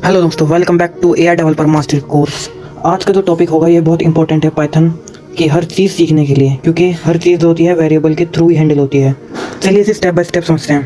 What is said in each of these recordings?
Hello दोस्तों, welcome back to AI developer master course. आज का जो टॉपिक होगा ये बहुत इंपॉर्टेंट है पाइथन की हर चीज़ सीखने के लिए, क्योंकि हर चीज़ जो होती है वेरिएबल के थ्रू ही हैंडल होती है। चलिए इसे स्टेप बाय स्टेप समझते हैं।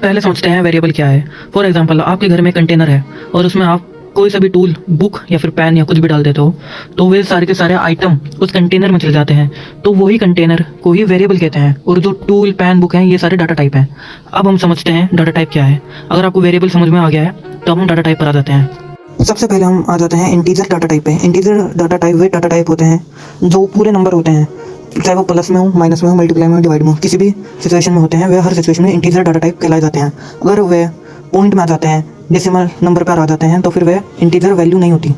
पहले समझते हैं वेरिएबल क्या है। फॉर एग्जांपल, आपके घर में कंटेनर है और उसमें आप कोई सा भी टूल, बुक या फिर पेन या कुछ भी डाल देते हो, तो वे सारे के सारे आइटम उस कंटेनर में चले जाते हैं। तो वही कंटेनर को ही वेरिएबल कहते हैं, और जो टूल, पेन, बुक हैं ये सारे डाटा टाइप हैं। अब हम समझते हैं डाटा टाइप क्या है। अगर आपको वेरिएबल समझ में आ गया है तो अब हम डाटा टाइप पर आ जाते हैं। सबसे पहले हम आ जाते हैं इंटीजर डाटा टाइप पे। इंटीजर डाटा टाइप वे डाटा टाइप होते हैं जो पूरे नंबर होते हैं, चाहे वो प्लस में हो, माइनस में हो, मल्टीप्लाई में हो, डिवाइड में हो, किसी भी सिचुएशन में होते हैं। वे हर सिचुएशन में इंटीजर डाटा टाइप कहलाए जाते हैं। अगर वे पॉइंट में आ जाते हैं, डेसिमल नंबर पर आ जाते हैं, तो फिर वे इंटीजर वैल्यू नहीं होती।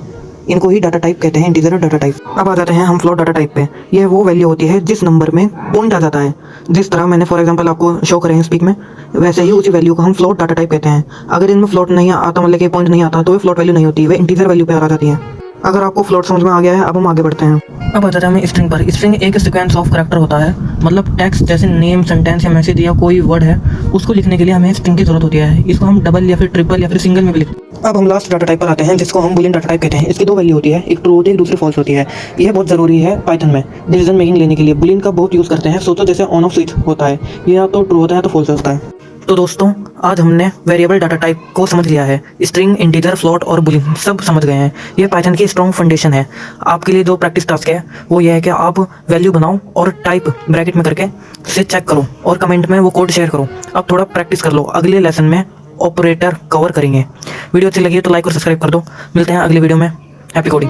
इनको ही डाटा टाइप कहते हैं, इंटीजर डाटा टाइप। अब आ जाते हैं हम फ्लोट डाटा टाइप पे। यह वो वैल्यू होती है जिस नंबर में पॉइंट आ जाता है। जिस तरह मैंने फॉर एग्जांपल आपको शो करे हैं स्पीक में, वैसे ही उसी वैल्यू को हम फ्लोट डाटा टाइप कहते हैं। अगर इनमें फ्लोट नहीं आता, मतलब कि पॉइंट नहीं आता, तो वे फ्लोट वैल्यू नहीं होती, वे इंटीजर वैल्यू पे आ जाती है। अगर आपको फ्लोट समझ में आ गया है, अब हम आगे बढ़ते हैं। अब आ जाते हैं हमें स्ट्रिंग पर। स्ट्रिंग एक सीक्वेंस ऑफ करैक्टर होता है, मतलब टेक्स्ट जैसे नेम, सेंटेंस या मैसेज या कोई वर्ड है, उसको लिखने के लिए हमें स्ट्रिंग की जरूरत होती है। इसको हम डबल या फिर ट्रिपल या फिर सिंगल में भी लिखते हैं। अब हम लास्ट डाटा टाइप पर आते हैं, जिसको हम बूलियन डाटा टाइप कहते हैं। इसकी दो वैल्यू होती है, एक ट्रू होती है, एक दूसरी फॉल्स होती है। यह बहुत ज़रूरी है पाइथन में डिसीजन मेकिंग लेने के लिए। बूलियन का बहुत यूज़ करते हैं। सोचो जैसे ऑन ऑफ स्विच होता है, ये या तो ट्रू होता है तो फॉल्स होता है। तो दोस्तों, आज हमने वेरिएबल डाटा टाइप को समझ लिया है। स्ट्रिंग, इंटीजर, फ्लोट और बूलियन सब समझ गए हैं। ये पाइथन की स्ट्रॉन्ग फाउंडेशन है। आपके लिए जो प्रैक्टिस टास्क है वो ये है कि आप वैल्यू बनाओ और टाइप ब्रैकेट में करके से चेक करो और कमेंट में वो कोड शेयर करो। अब थोड़ा प्रैक्टिस कर लो, अगले लेसन में ऑपरेटर कवर करेंगे। वीडियो अच्छी लगी है तो लाइक और सब्सक्राइब कर दो। मिलते हैं अगले वीडियो में। Happy coding.